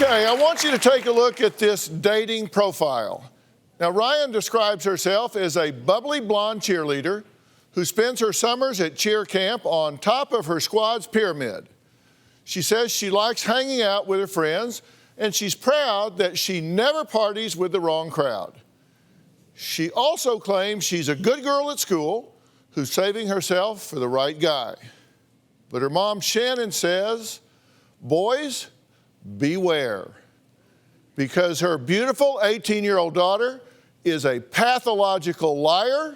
Okay, I want you to take a look at this dating profile. Now, Ryann describes herself as a bubbly blonde cheerleader who spends her summers at cheer camp on top of her squad's pyramid. She says she likes hanging out with her friends, and she's proud that she never parties with the wrong crowd. She also claims she's a good girl at school who's saving herself for the right guy. But her mom, Shannon, says, boys, beware, because her beautiful 18-year-old daughter is a pathological liar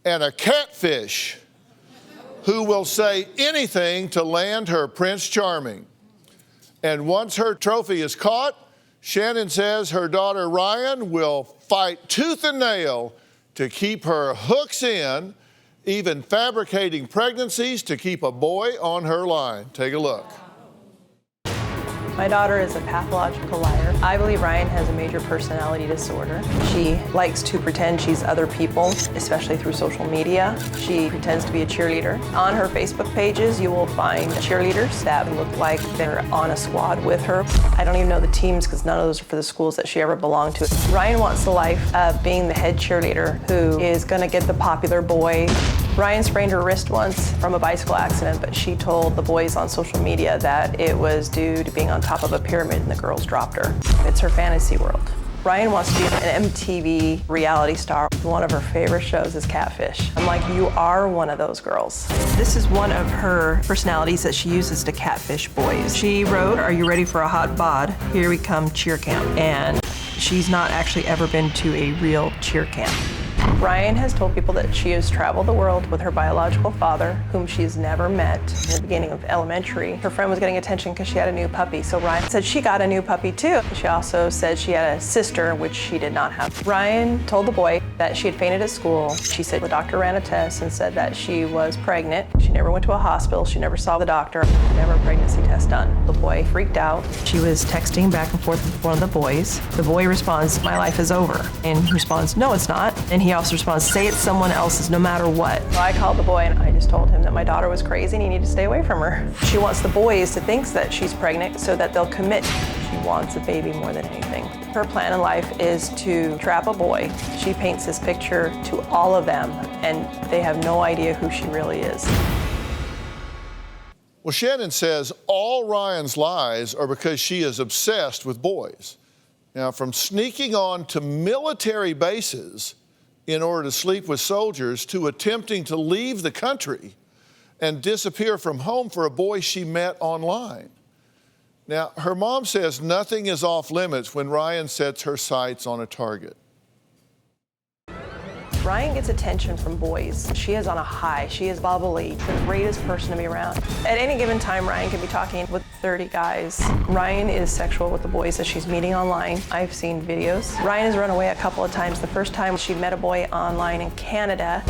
and a catfish who will say anything to land her Prince Charming. And once her trophy is caught, Shannon says her daughter Ryann will fight tooth and nail to keep her hooks in, even fabricating pregnancies to keep a boy on her line. Take a look. My daughter is a pathological liar. I believe Ryann has a major personality disorder. She likes to pretend she's other people, especially through social media. She pretends to be a cheerleader. On her Facebook pages, you will find cheerleaders that look like they're on a squad with her. I don't even know the teams because none of those are for the schools that she ever belonged to. Ryann wants the life of being the head cheerleader who is going to get the popular boy. Ryann sprained her wrist once from a bicycle accident, but she told the boys on social media that it was due to being on top of a pyramid and the girls dropped her. It's her fantasy world. Ryann wants to be an MTV reality star. One of her favorite shows is Catfish. I'm like, you are one of those girls. This is one of her personalities that she uses to catfish boys. She wrote, "Are you ready for a hot bod? Here we come, cheer camp." And she's not actually ever been to a real cheer camp. Ryann has told people that she has traveled the world with her biological father, whom she's never met. In the beginning of elementary, her friend was getting attention because she had a new puppy, so Ryann said she got a new puppy too. She also said she had a sister, which she did not have. Ryann told the boy that she had fainted at school. She said the doctor ran a test and said that she was pregnant. She never went to a hospital, she never saw the doctor, never a pregnancy test done. The boy freaked out. She was texting back and forth with one of the boys. The boy responds, "My life is over." And he responds, "No, it's not." And he also responds, "Say it's someone else's, no matter what." So I called the boy and I just told him that my daughter was crazy and he needed to stay away from her. She wants the boys to think that she's pregnant so that they'll commit. She wants a baby more than anything. Her plan in life is to trap a boy. She paints this picture to all of them and they have no idea who she really is. Well, Shannon says all Ryann's lies are because she is obsessed with boys. Now, from sneaking on to military bases in order to sleep with soldiers to attempting to leave the country and disappear from home for a boy she met online. Now, her mom says nothing is off limits when Ryann sets her sights on a target. Ryann gets attention from boys. She is on a high. She is bubbly, the greatest person to be around. At any given time, Ryann can be talking with 30 guys. Ryann is sexual with the boys that she's meeting online. I've seen videos. Ryann has run away a couple of times. The first time she met a boy online in Canada,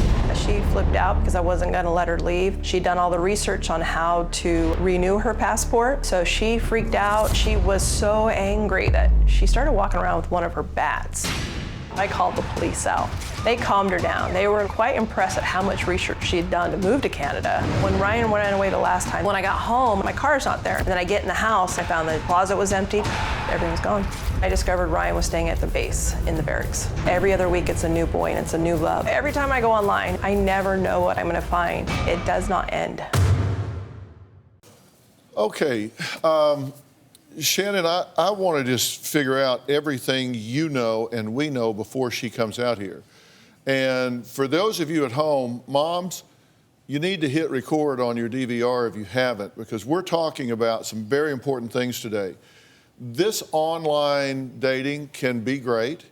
she flipped out because I wasn't gonna let her leave. She'd done all the research on how to renew her passport, so she freaked out. She was so angry that she started walking around with one of her bats. I called the police out. They calmed her down. They were quite impressed at how much research she had done to move to Canada. When Ryann ran away the last time, when I got home, my car's not there. And then I get in the house, I found the closet was empty, everything was gone. I discovered Ryann was staying at the base in the barracks. Every other week it's a new boy and it's a new love. Every time I go online, I never know what I'm gonna find. It does not end. Okay, Shannon, I want to just figure out everything you know and we know before she comes out here. And for those of you at home, moms, you need to hit record on your DVR if you haven't, because we're talking about some very important things today. This online dating can be great.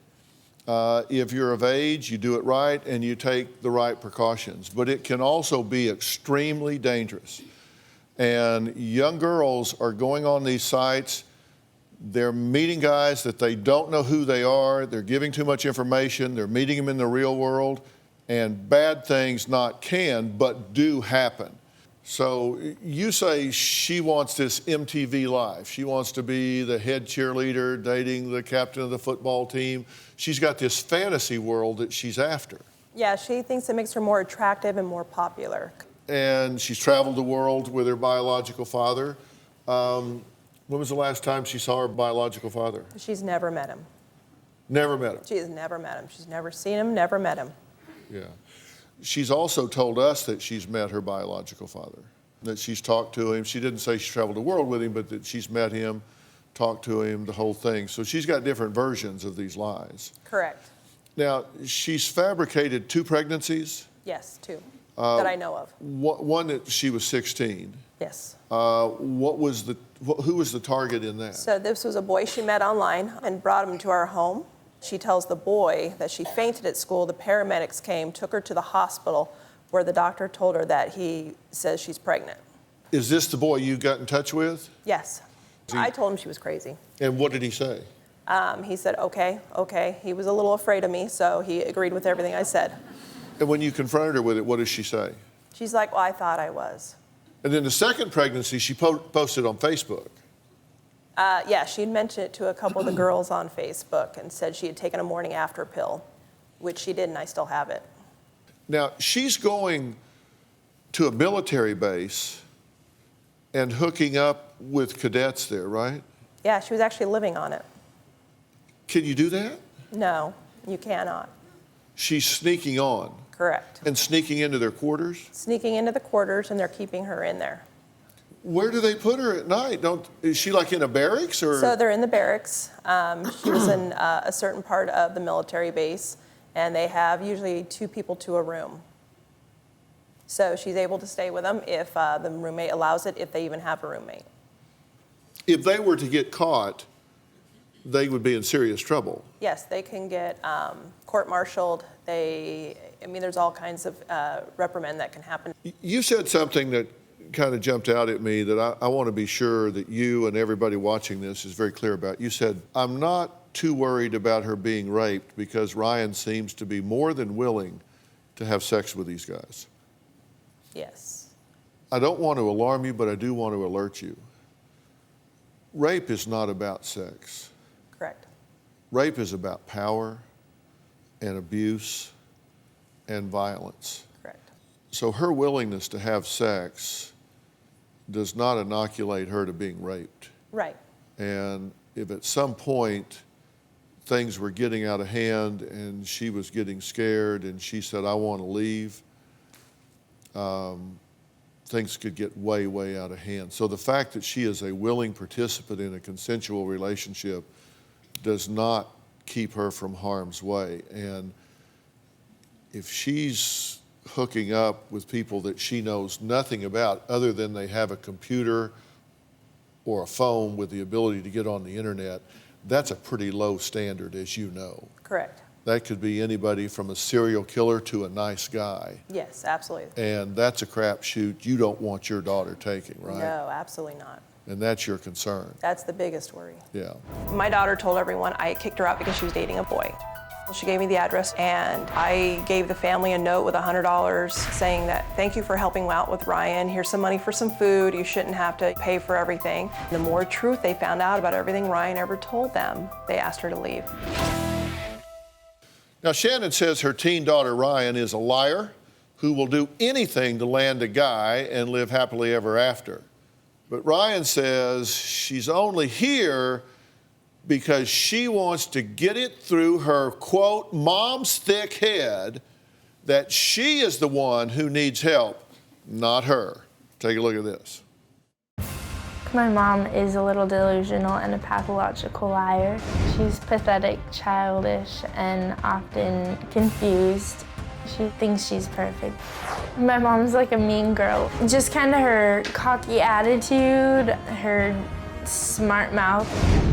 If you're of age, you do it right and you take the right precautions, but it can also be extremely dangerous. And young girls are going on these sites, they're meeting guys that they don't know who they are, they're giving too much information, they're meeting them in the real world, and bad things not can, but do happen. So you say she wants this MTV life. She wants to be the head cheerleader, dating the captain of the football team. She's got this fantasy world that she's after. Yeah, she thinks it makes her more attractive and more popular. And she's traveled the world with her biological father. When When was the last time she saw her biological father? She's never met him. Never met him? She has never met him. She's never seen him, never met him. Yeah. She's also told us that she's met her biological father, that she's talked to him. She didn't say she traveled the world with him, but that she's met him, talked to him, the whole thing. So she's got different versions of these lies. Correct. Now, she's fabricated 2 pregnancies? Yes, 2 that I know of. One that she was 16. Yes. Who was the target in that? So this was a boy she met online and brought him to our home. She tells the boy that she fainted at school. The paramedics came, took her to the hospital where the doctor told her that he says she's pregnant. Is this the boy you got in touch with? Yes. I told him she was crazy. And what did he say? He said, okay. He was a little afraid of me, so he agreed with everything I said. And when you confronted her with it, what does she say? She's like, well, I thought I was. And then the second pregnancy, she posted on Facebook. Yeah, she'd mentioned it to a couple of the girls on Facebook and said she had taken a morning after pill, which she did, and I still have it. Now, she's going to a military base and hooking up with cadets there, right? Yeah, she was actually living on it. Can you do that? No, you cannot. She's sneaking on. Correct. And sneaking into their quarters? Sneaking into the quarters, and they're keeping her in there. Where do they put her at night? Is she like in a barracks or? So they're in the barracks. She was in a certain part of the military base, and they have usually 2 people to a room. So she's able to stay with them if the roommate allows it, if they even have a roommate. If they were to get caught, they would be in serious trouble. Yes, they can get court-martialed. There's all kinds of reprimand that can happen. You said something that kind of jumped out at me that I want to be sure that you and everybody watching this is very clear about. You said, I'm not too worried about her being raped because Ryann seems to be more than willing to have sex with these guys. Yes. I don't want to alarm you, but I do want to alert you. Rape is not about sex. Correct. Rape is about power and abuse and violence. Correct. So her willingness to have sex does not inoculate her to being raped. Right. And if at some point things were getting out of hand and she was getting scared and she said, I want to leave, things could get way, way out of hand. So the fact that she is a willing participant in a consensual relationship does not keep her from harm's way. And if she's hooking up with people that she knows nothing about other than they have a computer or a phone with the ability to get on the internet, that's a pretty low standard, as you know. Correct. That could be anybody from a serial killer to a nice guy. Yes, absolutely. And that's a crapshoot you don't want your daughter taking, right? No, absolutely not. And that's your concern. That's the biggest worry. Yeah. My daughter told everyone I kicked her out because she was dating a boy. She gave me the address, and I gave the family a note with $100 saying that, thank you for helping out with Ryann. Here's some money for some food. You shouldn't have to pay for everything. The more truth they found out about everything Ryann ever told them, they asked her to leave. Now, Shannon says her teen daughter, Ryann, is a liar who will do anything to land a guy and live happily ever after. But Ryann says she's only here because she wants to get it through her, quote, mom's thick head that she is the one who needs help, not her. Take a look at this. My mom is a little delusional and a pathological liar. She's pathetic, childish, and often confused. She thinks she's perfect. My mom's like a mean girl. Just kind of her cocky attitude, her smart mouth.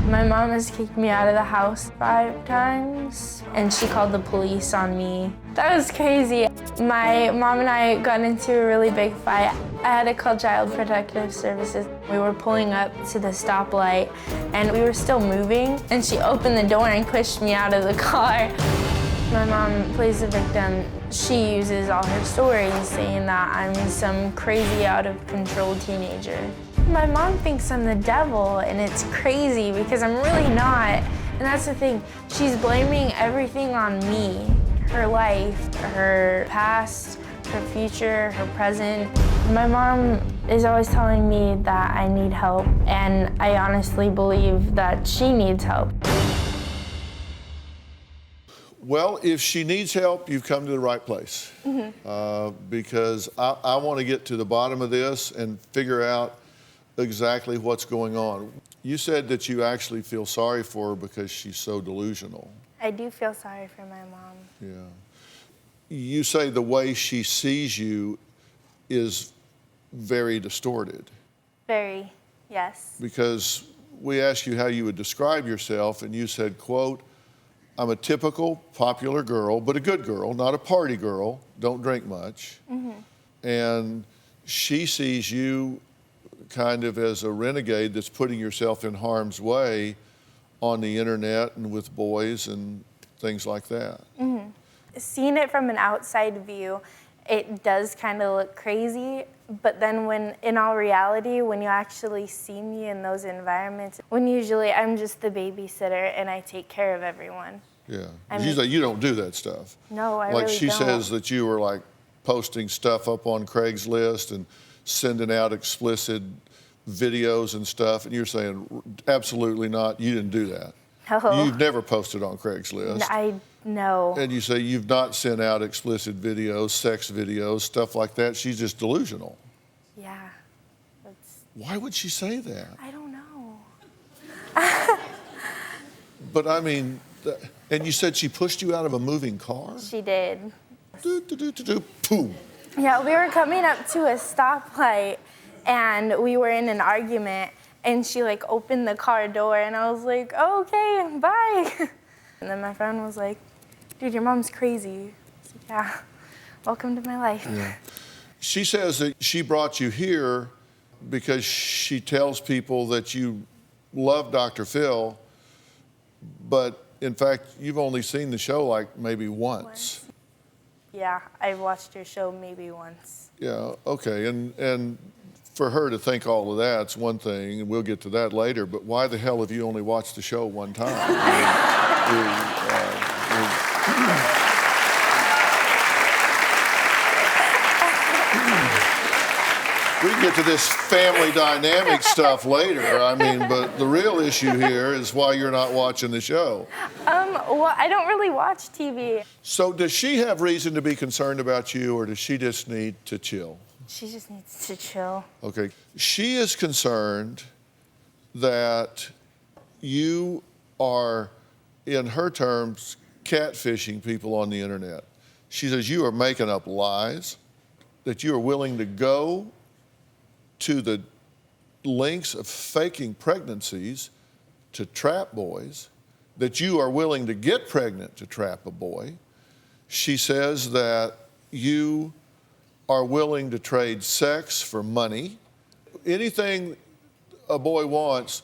My mom has kicked me out of the house 5 times, and she called the police on me. That was crazy. My mom and I got into a really big fight. I had to call Child Protective Services. We were pulling up to the stoplight, and we were still moving, and she opened the door and pushed me out of the car. My mom plays the victim. She uses all her stories saying that I'm some crazy, out-of-control teenager. My mom thinks I'm the devil, and it's crazy because I'm really not. And that's the thing, she's blaming everything on me. Her life, her past, her future, her present. My mom is always telling me that I need help, and I honestly believe that she needs help. Well, if she needs help, you've come to the right place. Because I want to get to the bottom of this and figure out exactly what's going on. You said that you actually feel sorry for her because she's so delusional. I do feel sorry for my mom. Yeah. You say the way she sees you is very distorted. Very, yes. Because we asked you how you would describe yourself, and you said, quote, "I'm a typical popular girl, but a good girl, not a party girl, don't drink much." And she sees you kind of as a renegade that's putting yourself in harm's way on the internet and with boys and things like that. Seeing it from an outside view, it does kind of look crazy, but then when, in all reality, when you actually see me in those environments, when usually I'm just the babysitter and I take care of everyone. Yeah, I mean, you say you don't do that stuff. No, I like really she don't. says that you were like posting stuff up on Craigslist and sending out explicit videos and stuff, and you're saying absolutely not, you didn't do that. No. You've never posted on Craigslist. No. And you say you've not sent out explicit videos, sex videos, stuff like that. She's just delusional. Yeah. Why would she say that? I don't know. But I mean, and you said she pushed you out of a moving car? She did. Boom. Yeah, we were coming up to a stoplight and we were in an argument and she like opened the car door and I was like, oh, okay, bye. And then my friend was like, dude, your mom's crazy. I was like, yeah, welcome to my life. Yeah. She says that she brought you here because she tells people that you love DrPhil, but in fact, you've only seen the show like maybe once. Yeah, I've watched your show maybe once. Yeah, okay, and for her to think all of that's one thing, and we'll get to that later, but why the hell have you only watched the show one time? We can get to this family dynamic stuff later, I mean, but the real issue here is why you're not watching the show. Well, I don't really watch TV. So does she have reason to be concerned about you, or does she just need to chill? She just needs to chill. Okay. She is concerned that you are, in her terms, catfishing people on the internet. She says you are making up lies, that you are willing to go to the lengths of faking pregnancies to trap boys, that you are willing to get pregnant to trap a boy. She says that you are willing to trade sex for money. Anything a boy wants,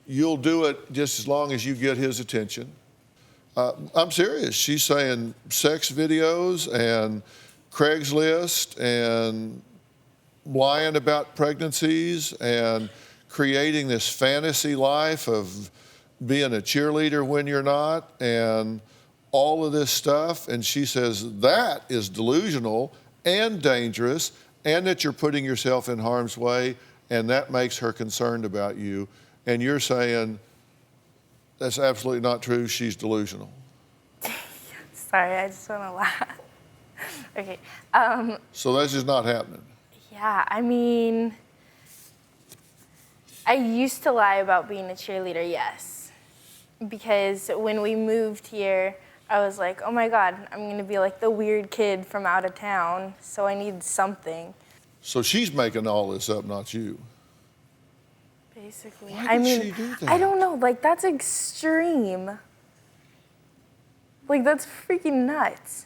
you'll do it just as long as you get his attention. I'm serious. She's saying sex videos and Craigslist and lying about pregnancies and creating this fantasy life of being a cheerleader when you're not and all of this stuff. And she says that is delusional and dangerous, and that you're putting yourself in harm's way, and that makes her concerned about you. And you're saying that's absolutely not true, she's delusional. Sorry, I just want to laugh. Okay. So that's just not happening. Yeah, I mean, I used to lie about being a cheerleader, yes. Because when we moved here, I was like, oh my God, I'm gonna be like the weird kid from out of town, so I need something. So she's making all this up, not you. Basically. Why did she do that? I don't know, like that's extreme. Like that's freaking nuts.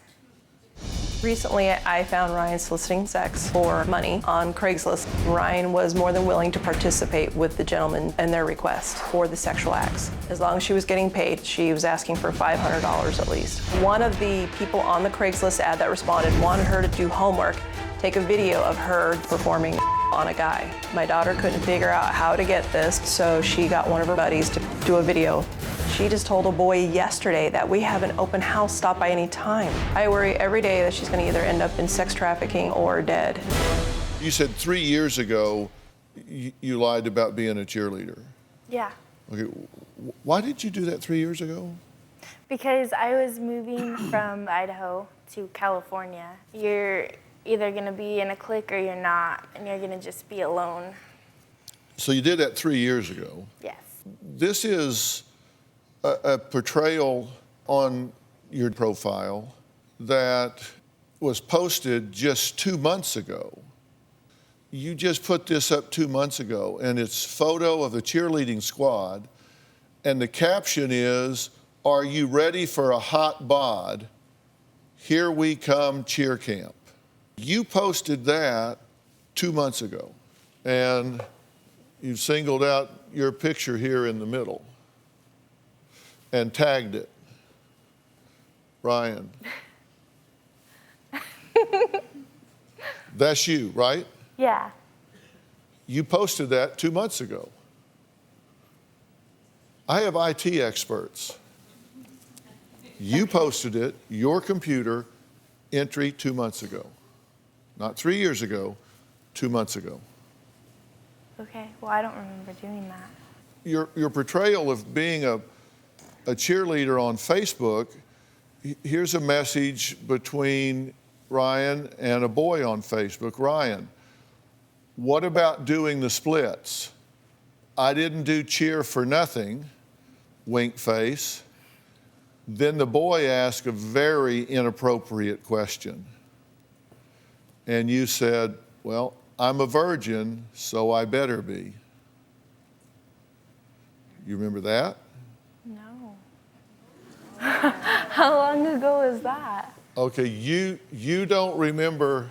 Recently, I found Ryan soliciting sex for money on Craigslist. Ryan was more than willing to participate with the gentleman and their request for the sexual acts. As long as she was getting paid, she was asking for $500 at least. One of the people on the Craigslist ad that responded wanted her to do homework, take a video of her performing on a guy. My daughter couldn't figure out how to get this, so she got one of her buddies to do a video. She just told a boy yesterday that we have an open house, stop by any time. I worry every day that she's gonna either end up in sex trafficking or dead. You said 3 years ago you lied about being a cheerleader. Yeah. Okay, why did you do that 3 years ago? Because I was moving from Idaho to California. You're either going to be in a clique or you're not, and you're going to just be alone. So you did that 3 years ago. Yes. This is a portrayal on your profile that was posted just 2 months ago. You just put this up 2 months ago, and it's photo of the cheerleading squad, and the caption is, "Are you ready for a hot bod? Here we come, cheer camp." You posted that 2 months ago, and you singled out your picture here in the middle and tagged it, Ryann. That's you, right? Yeah. You posted that 2 months ago. I have IT experts. You posted it, your computer entry 2 months ago. Not 3 years ago, 2 months ago. Okay, well, I don't remember doing that. Your portrayal of being a cheerleader on Facebook, here's a message between Ryann and a boy on Facebook. Ryann, what about doing the splits? I didn't do cheer for nothing, wink face. Then the boy asked a very inappropriate question. And you said, well, I'm a virgin, so I better be. You remember that? No. How long ago was that? Okay, you don't remember,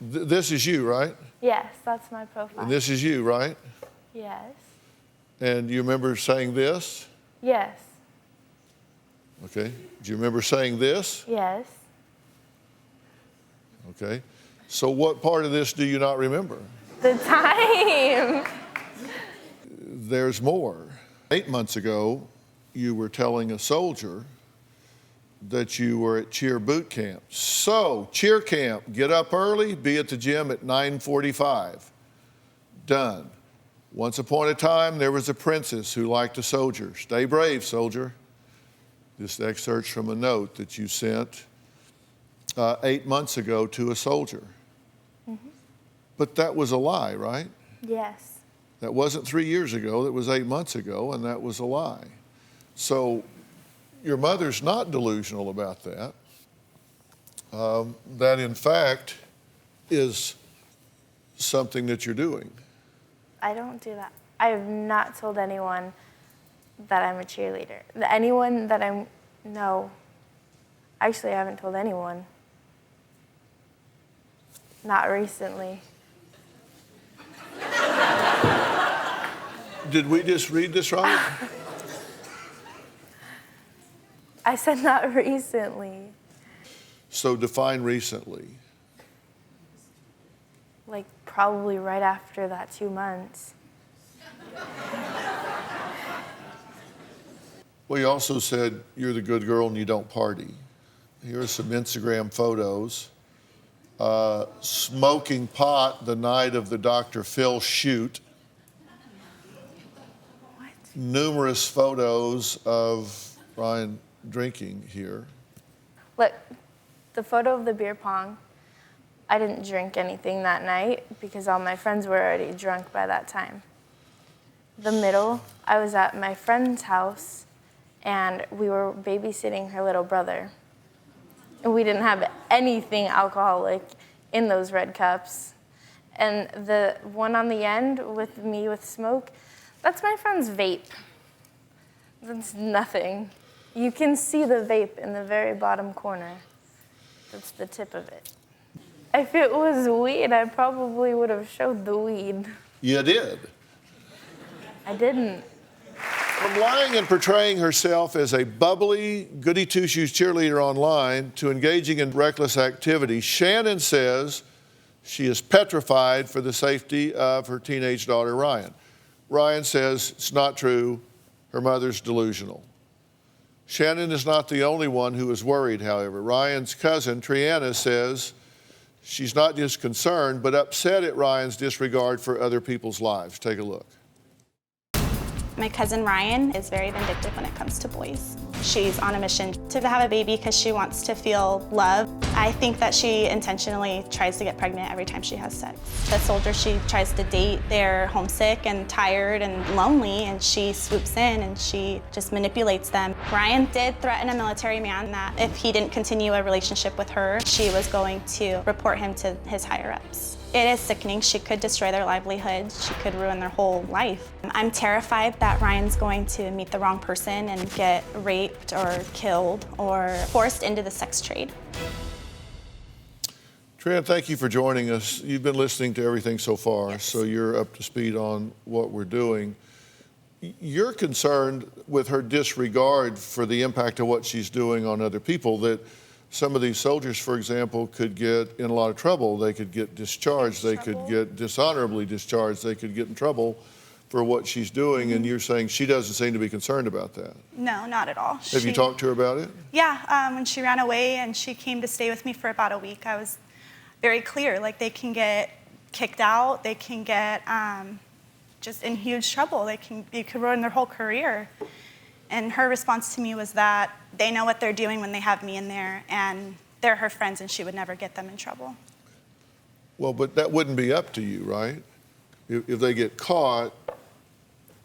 this is you, right? Yes, that's my profile. And this is you, right? Yes. And you remember saying this? Yes. Okay. Do you remember saying this? Yes. Okay. So what part of this do you not remember? The time. There's more. 8 months ago, you were telling a soldier that you were at cheer boot camp. So, cheer camp, get up early, be at the gym at 9:45. Done. Once upon a time, there was a princess who liked a soldier. Stay brave, soldier. This excerpt from a note that you sent 8 months ago to a soldier. Mm-hmm. But that was a lie, right? Yes. That wasn't 3 years ago, that was 8 months ago, and that was a lie. So your mother's not delusional about that. That, in fact, is something that you're doing. I don't do that. I have not told anyone that I'm a cheerleader. Anyone that no. Actually, I haven't told anyone. Not recently. Did we just read this right? I said not recently. So define recently. Like probably right after that 2 months. Well, you also said you're the good girl and you don't party. Here are some Instagram photos. Smoking pot the night of the DrPhil shoot. What? Numerous photos of Ryann drinking here. Look, the photo of the beer pong, I didn't drink anything that night because all my friends were already drunk by that time. The middle, I was at my friend's house and we were babysitting her little brother. And we didn't have anything alcoholic in those red cups. And the one on the end with me with smoke, that's my friend's vape. That's nothing. You can see the vape in the very bottom corner. That's the tip of it. If it was weed, I probably would have showed the weed. You did. I didn't. From lying and portraying herself as a bubbly, goody-two-shoes cheerleader online to engaging in reckless activity, Shannon says she is petrified for the safety of her teenage daughter, Ryann. Ryann says it's not true. Her mother's delusional. Shannon is not the only one who is worried, however. Ryann's cousin, Triana, says She's not just concerned, but upset at Ryan's disregard for other people's lives. Take a look. My cousin Ryann is very vindictive when it comes to boys. She's on a mission to have a baby because she wants to feel love. I think that she intentionally tries to get pregnant every time she has sex. The soldiers she tries to date, they're homesick and tired and lonely, and she swoops in and she just manipulates them. Ryann did threaten a military man that if he didn't continue a relationship with her, she was going to report him to his higher-ups. It is sickening. She could destroy their livelihoods. She could ruin their whole life. I'm terrified that Ryan's going to meet the wrong person and get raped or killed or forced into the sex trade. Tran, thank you for joining us. You've been listening to everything so far, yes. So you're up to speed on what we're doing. You're concerned with her disregard for the impact of what she's doing on other people, that some of these soldiers, for example, could get in a lot of trouble. They could get discharged. They could get dishonorably discharged. They could get in trouble for what she's doing. Mm-hmm. And you're saying she doesn't seem to be concerned about that. No, not at all. Have you talked to her about it? Yeah, when she ran away and she came to stay with me for about a week, I was very clear. Like, they can get kicked out. They can get just in huge trouble. You could ruin their whole career. And her response to me was that they know what they're doing when they have me in there, and they're her friends, and she would never get them in trouble. Well, but that wouldn't be up to you, right? If they get caught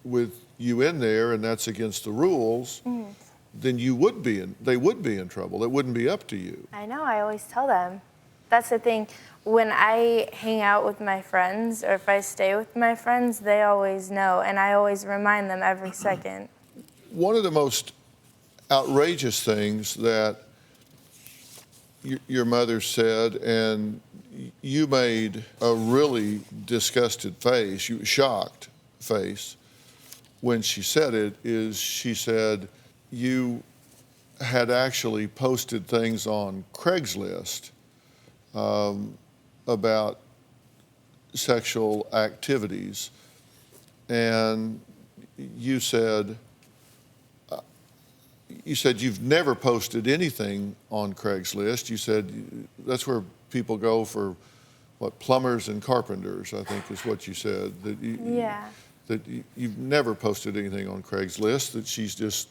with you in there and that's against the rules, then they would be in trouble. It wouldn't be up to you. I know, I always tell them. That's the thing. When I hang out with my friends, or if I stay with my friends, they always know, and I always remind them every second. One of the most outrageous things that your mother said, and you made a really disgusted face, shocked face, when she said it, is she said you had actually posted things on Craigslist about sexual activities, and you said you've never posted anything on Craigslist. You said that's where people go for, what, plumbers and carpenters, I think is what you said. That you've never posted anything on Craigslist, that she's just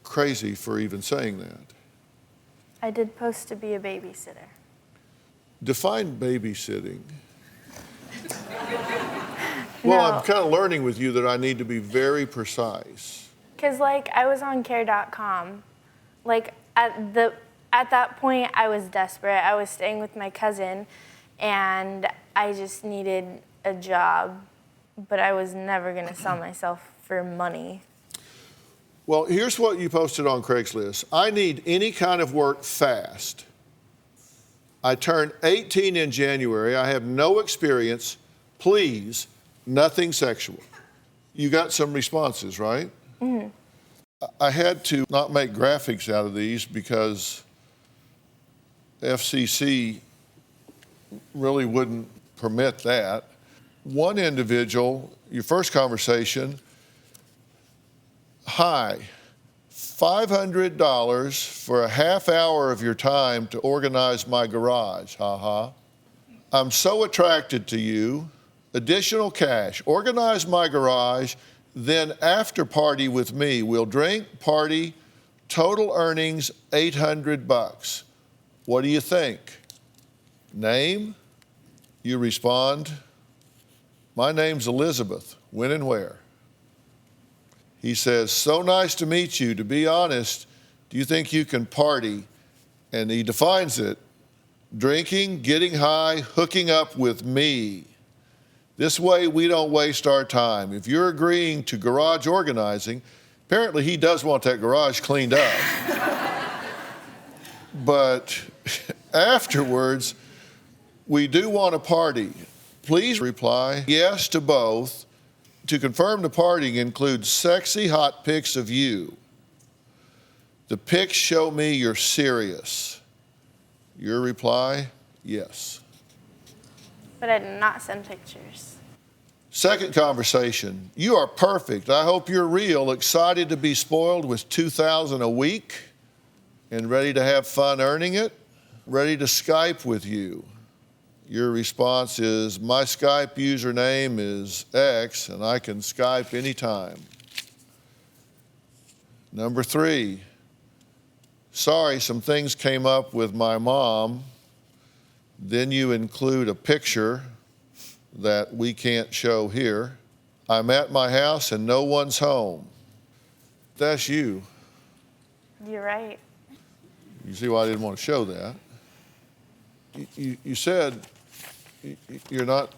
crazy for even saying that. I did post to be a babysitter. Define babysitting. Well, I'm kind of learning with you that I need to be very precise. Because, like, I was on care.com. Like, at that point, I was desperate. I was staying with my cousin, and I just needed a job. But I was never going to sell myself for money. Well, here's what you posted on Craigslist. I need any kind of work fast. I turned 18 in January. I have no experience. Please, nothing sexual. You got some responses, right? Mm-hmm. I had to not make graphics out of these because FCC really wouldn't permit that. One individual, your first conversation, hi, $500 for a half hour of your time to organize my garage, haha. I'm so attracted to you, additional cash, organize my garage, then after party with me. We'll drink, party, total earnings $800. What do you think? Name? You respond, my name's Elizabeth. When and where? He says, so nice to meet you. To be honest, do you think you can party? And he defines it, drinking, getting high, hooking up with me. This way we don't waste our time. If you're agreeing to garage organizing, apparently he does want that garage cleaned up. But afterwards, we do want a party. Please reply yes to both. To confirm the party includes sexy hot pics of you. The pics show me you're serious. Your reply, yes. But I did not send pictures. Second conversation, you are perfect. I hope you're real, excited to be spoiled with $2,000 a week and ready to have fun earning it. ready to Skype with you. Your response is, my Skype username is X and I can Skype anytime. Number 3, sorry, some things came up with my mom. Then you include a picture that we can't show here. I'm at my house and no one's home. That's you. You're right. You see why I didn't want to show that. You said you're not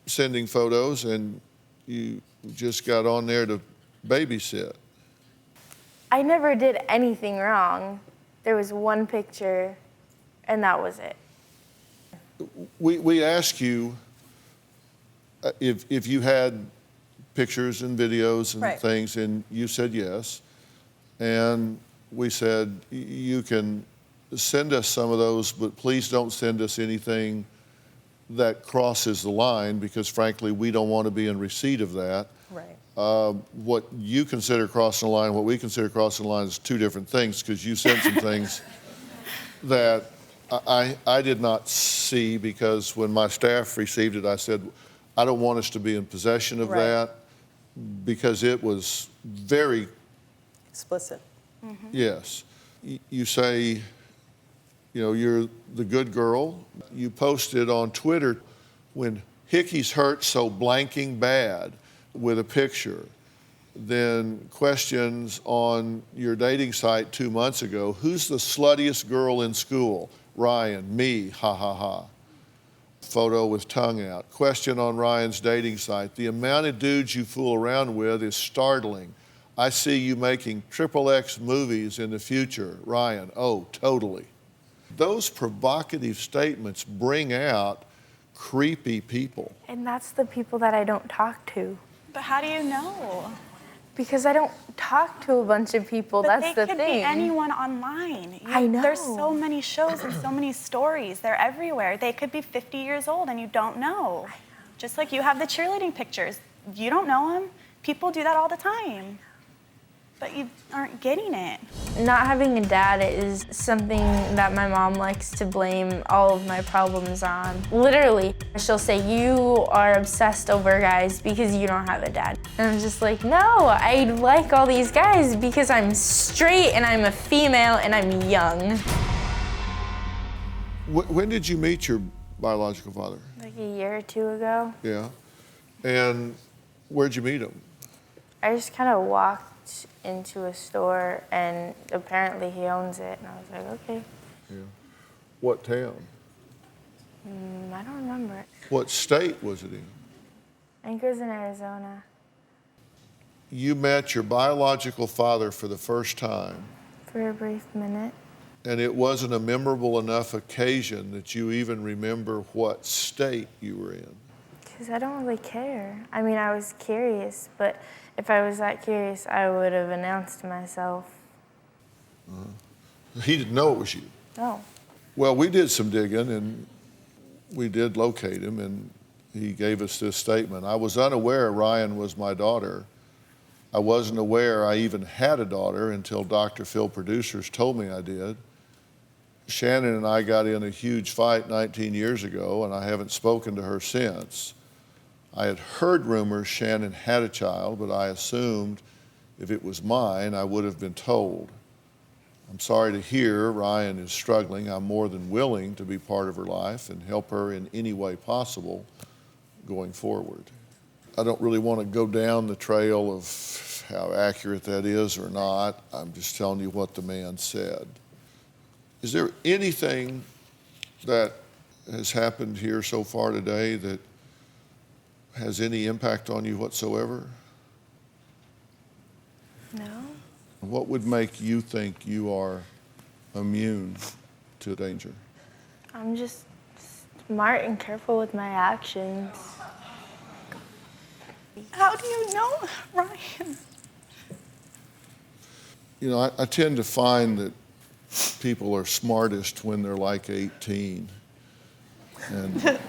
sending photos and you just got on there to babysit. I never did anything wrong. There was one picture, and that was it. We asked you if you had pictures and videos and Right. things, and you said yes. And we said, you can send us some of those, but please don't send us anything that crosses the line, because frankly, we don't want to be in receipt of that. Right. What you consider crossing the line, what we consider crossing the line is two different things, because you sent some things that I did not see, because when my staff received it, I said, I don't want us to be in possession of Right. that, because it was very, Explicit. yes. You say, you know, you're the good girl. You posted on Twitter, when Hickey's hurt so blanking bad, with a picture. Then questions on your dating site 2 months ago, who's the sluttiest girl in school? Ryann, me, ha ha ha. Photo with tongue out. Question on Ryan's dating site, the amount of dudes you fool around with is startling. I see you making XXX movies in the future. Ryann, oh, totally. Those provocative statements bring out creepy people. And that's the people that I don't talk to. But how do you know? Because I don't talk to a bunch of people, But that's they the could thing. be anyone online. I know. There's so many shows and so many stories. They're everywhere. They could be 50 years old and you don't know. Just like you have the cheerleading pictures. You don't know them. People do that all the time. But you aren't getting it. Not having a dad is something that my mom likes to blame all of my problems on. Literally, she'll say, you are obsessed over guys because you don't have a dad. And I'm just like, no, I like all these guys because I'm straight and I'm a female and I'm young. When did you meet your biological father? Like a year or two ago, Yeah. And where'd you meet him? I just kind of walked into a store and apparently he owns it. And I was like, okay. Yeah. What town? I don't remember. What state was it in? I think it was in Arizona. You met your biological father for the first time, For a brief minute. and it wasn't a memorable enough occasion that you even remember what state you were in. Because I don't really care. I mean, I was curious, but if I was that curious, I would have announced myself. He didn't know it was you. No. Well, we did some digging, and we did locate him, and he gave us this statement. I was unaware Ryann was my daughter. I wasn't aware I even had a daughter until DrPhil producers told me I did. Shannon and I got in a huge fight 19 years ago, and I haven't spoken to her since. I had heard rumors Shannon had a child, but I assumed if it was mine, I would have been told. I'm sorry to hear Ryann is struggling. I'm more than willing to be part of her life and help her in any way possible going forward. I don't really want to go down the trail of how accurate that is or not. I'm just telling you what the man said. Is there anything that has happened here so far today that has any impact on you whatsoever? No? What would make you think you are immune to danger? I'm just smart and careful with my actions. How do you know, Ryann? You know, I tend to find that people are smartest when they're like 18. And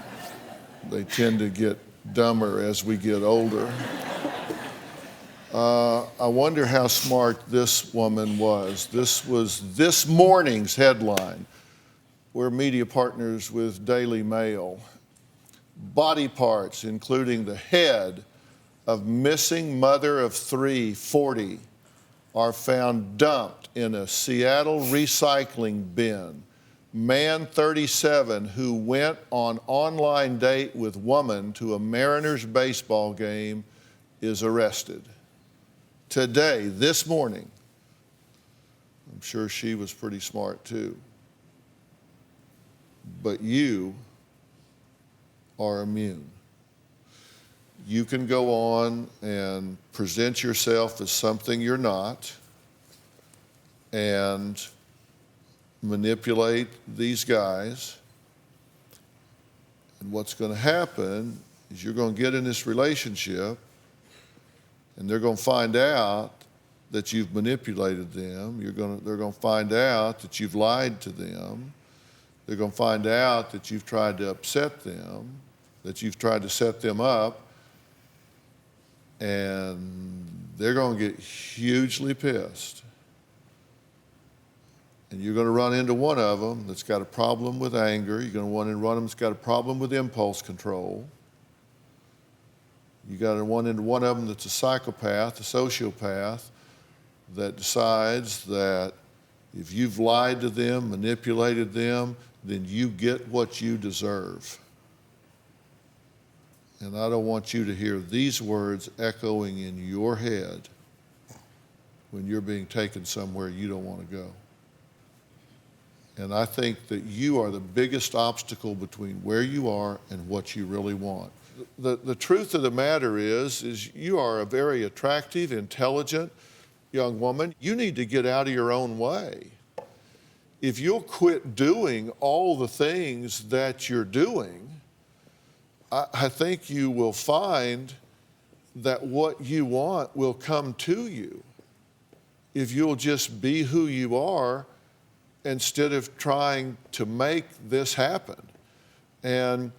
they tend to get dumber as we get older. I wonder how smart this woman was. This was this morning's headline. We're media partners with Daily Mail. Body parts, including the head of missing mother of three, 40, are found dumped in a Seattle recycling bin. Man 37 who went on online date with woman to a Mariners baseball game is arrested. Today, this morning, I'm sure she was pretty smart too, but you are immune. You can go on and present yourself as something you're not and manipulate these guys. And what's going to happen is you're going to get in this relationship and they're going to find out that you've manipulated them. They're going to find out that you've lied to them. They're going to find out that you've tried to upset them, that you've tried to set them up, and they're going to get hugely pissed. And you're going to run into one of them that's got a problem with anger. You're going to run into one of them that's got a problem with impulse control. You got to run into one of them that's a psychopath, a sociopath, that decides that if you've lied to them, manipulated them, then you get what you deserve. And I don't want you to hear these words echoing in your head when you're being taken somewhere you don't want to go. And I think that you are the biggest obstacle between where you are and what you really want. The truth of the matter is you are a very attractive, intelligent young woman. You need to get out of your own way. If you'll quit doing all the things that you're doing, I think you will find that what you want will come to you if you'll just be who you are instead of trying to make this happen. And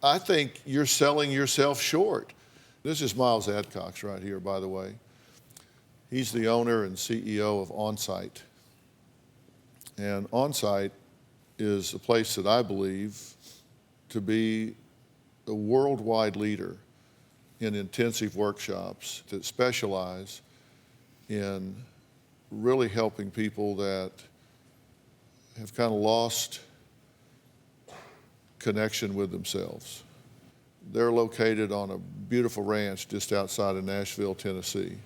I think you're selling yourself short. This is Miles Adcox right here, by the way. He's the owner and CEO of Onsite. And Onsite is a place that I believe to be a worldwide leader in intensive workshops that specialize in really helping people that have kind of lost connection with themselves. They're located on a beautiful ranch just outside of Nashville, Tennessee.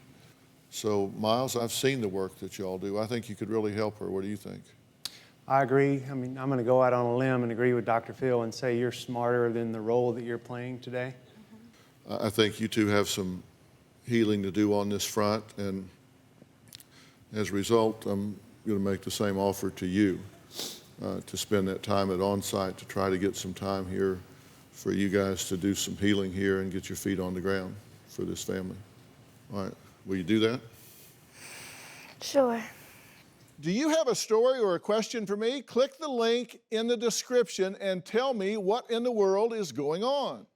So, Miles, I've seen the work that y'all do. I think you could really help her. What do you think? I agree. I mean, I'm going to go out on a limb and agree with DrPhil and say you're smarter than the role that you're playing today. I think you two have some healing to do on this front, and as a result, I'm going to make the same offer to you to spend that time at Onsite to try to get some time here for you guys to do some healing here and get your feet on the ground for this family. All right, will you do that? Sure. Do you have a story or a question for me? Click the link in the description and tell me what in the world is going on.